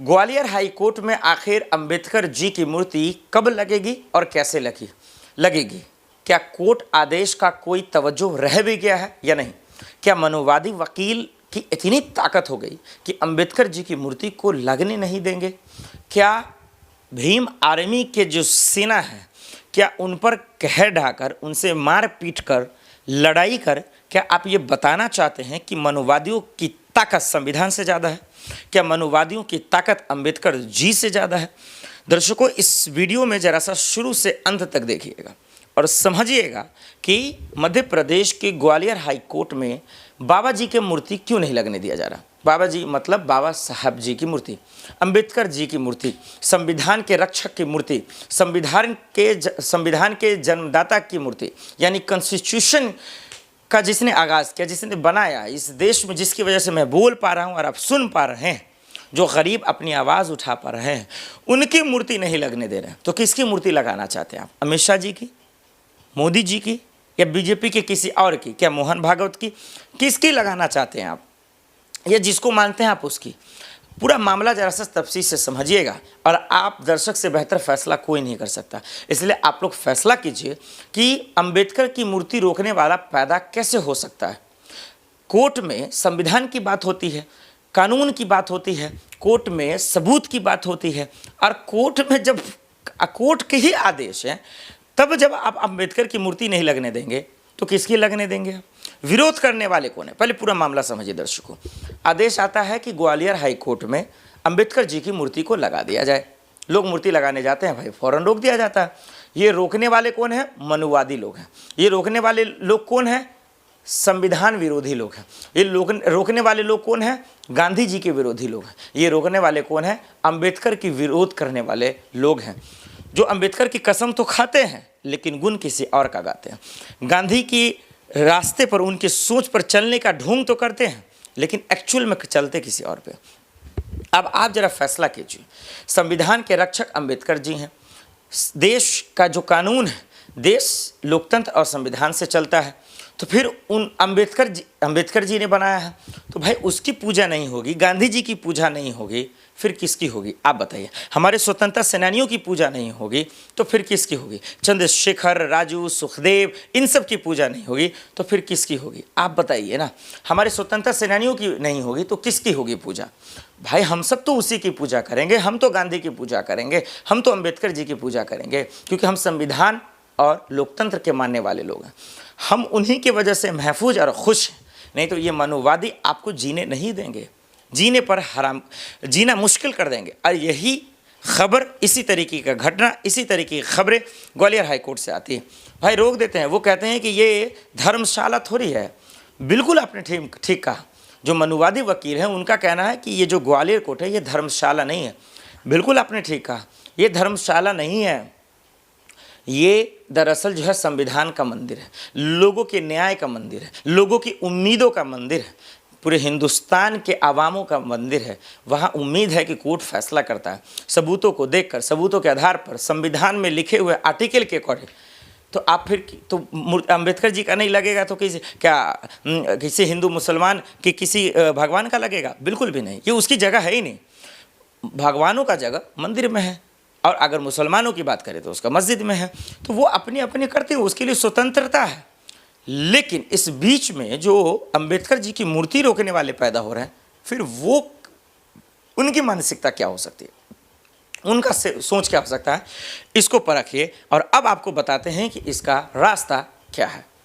Gwalior high court में आखिर अंबेडकर जी की मूर्ति कब लगेगी और कैसे लगेगी? क्या कोर्ट आदेश का कोई तवज्जो रह भी गया है या नहीं? क्या मनुवादी वकील की इतनी ताकत हो गई कि अंबेडकर जी की मूर्ति को लगने नहीं देंगे? क्या भीम आर्मी के जो सेना है, क्या उन पर कहर ढाकर, उनसे मार पीट कर, लड़ाई कर, क्या आप ये बताना चाहते हैं कि मनुवादियों की ताकत संविधान से ज़्यादा है? क्या मनुवादियों की ताकत अंबेडकर जी से ज़्यादा है? दर्शकों, इस वीडियो में जरा सा शुरू से अंत तक देखिएगा और समझिएगा कि मध्य प्रदेश के ग्वालियर हाई कोर्ट में बाबा जी की मूर्ति क्यों नहीं लगने दिया जा रहा। बाबा जी मतलब बाबा साहब जी की मूर्ति, अंबेडकर जी की मूर्ति, संविधान के रक्षक की मूर्ति, संविधान के जन्मदाता की मूर्ति, यानी कॉन्स्टिट्यूशन का जिसने आगाज़ किया, जिसने बनाया इस देश में, जिसकी वजह से मैं बोल पा रहा हूँ और आप सुन पा रहे हैं, जो गरीब अपनी आवाज़ उठा पा रहे हैं, उनकी मूर्ति नहीं लगने दे रहे हैं। तो किसकी मूर्ति लगाना चाहते हैं आप? अमित शाह जी की, मोदी जी की, या बीजेपी के किसी और की? क्या मोहन भागवत की? किसकी लगाना चाहते हैं आप? या जिसको मानते हैं आप उसकी? पूरा मामला जरा सा तफसील से समझिएगा और आप दर्शक से बेहतर फैसला कोई नहीं कर सकता। इसलिए आप लोग फैसला कीजिए कि अंबेडकर की मूर्ति रोकने वाला पैदा कैसे हो सकता है। कोर्ट में संविधान की बात होती है, कानून की बात होती है, कोर्ट में सबूत की बात होती है, और कोर्ट में जब कोर्ट के ही आदेश हैं, तब जब आप अंबेडकर की मूर्ति नहीं लगने देंगे तो किसकी लगने देंगे? विरोध करने वाले कौन है? पहले पूरा मामला समझिए दर्शकों। आदेश आता है कि ग्वालियर हाई कोर्ट में अंबेडकर जी की मूर्ति को लगा दिया जाए। लोग मूर्ति लगाने जाते हैं, भाई फौरन रोक दिया जाता है। ये रोकने वाले कौन है? मनुवादी लोग हैं। ये रोकने वाले लोग कौन हैं? संविधान विरोधी लोग हैं। ये रोकने वाले लोग कौन हैं? गांधी जी के विरोधी लोग हैं। ये रोकने वाले कौन हैं? अंबेडकर की विरोध करने वाले लोग हैं, जो अंबेडकर की कसम तो खाते हैं लेकिन गुण किसी और का गाते हैं। गांधी की रास्ते पर, उनकी सोच पर चलने का ढोंग तो करते हैं लेकिन एक्चुअल में चलते किसी और पे। अब आप जरा फैसला कीजिए। संविधान के रक्षक अंबेडकर जी हैं। देश का जो कानून है, देश लोकतंत्र और संविधान से चलता है, तो फिर उन अंबेडकर जी ने बनाया है, तो भाई उसकी पूजा नहीं होगी, गांधी जी की पूजा नहीं होगी, फिर किसकी होगी? आप बताइए। हमारे स्वतंत्रता सेनानियों की पूजा नहीं होगी तो फिर किसकी होगी? चंद्रशेखर, राजू, सुखदेव, इन सब की पूजा नहीं होगी तो फिर किसकी होगी? आप बताइए ना। हमारे स्वतंत्रता सेनानियों की नहीं होगी तो किसकी होगी पूजा? भाई हम सब तो उसी की पूजा करेंगे, हम तो गांधी की पूजा करेंगे, हम तो अंबेडकर जी की पूजा करेंगे, क्योंकि हम संविधान और लोकतंत्र के मानने वाले लोग हैं। हम उन्हीं की वजह से महफूज और खुश हैं। नहीं तो ये मनुवादी आपको जीने नहीं देंगे, जीने पर हराम, जीना मुश्किल कर देंगे। और यही खबर, इसी तरीके का घटना, इसी तरीके की खबरें ग्वालियर हाई कोर्ट से आती है। भाई रोक देते हैं। वो कहते हैं कि ये धर्मशाला थोड़ी है। बिल्कुल आपने ठीक कहा। जो मनुवादी वकील हैं उनका कहना है कि ये जो ग्वालियर कोर्ट है ये धर्मशाला नहीं है। बिल्कुल आपने ठीक कहा, ये धर्मशाला नहीं है। ये दरअसल जो है संविधान का मंदिर है, लोगों के न्याय का मंदिर है, लोगों की उम्मीदों का मंदिर है, पूरे हिंदुस्तान के आवामों का मंदिर है। वहाँ उम्मीद है कि कोर्ट फैसला करता है सबूतों को देखकर, सबूतों के आधार पर, संविधान में लिखे हुए आर्टिकल के अकॉर्डिंग। तो आप फिर तो अंबेडकर जी का नहीं लगेगा तो किसी हिंदू मुसलमान के किसी भगवान का लगेगा? बिल्कुल भी नहीं। ये उसकी जगह है ही नहीं। भगवानों का जगह मंदिर में है, और अगर मुसलमानों की बात करें तो उसका मस्जिद में है। तो वो अपनी अपनी करते हैं, उसके लिए स्वतंत्रता है। लेकिन इस बीच में जो अंबेडकर जी की मूर्ति रोकने वाले पैदा हो रहे हैं, फिर वो उनकी मानसिकता क्या हो सकती है, उनका सोच क्या हो सकता है, इसको परखिए और अब आपको बताते हैं कि इसका रास्ता क्या है।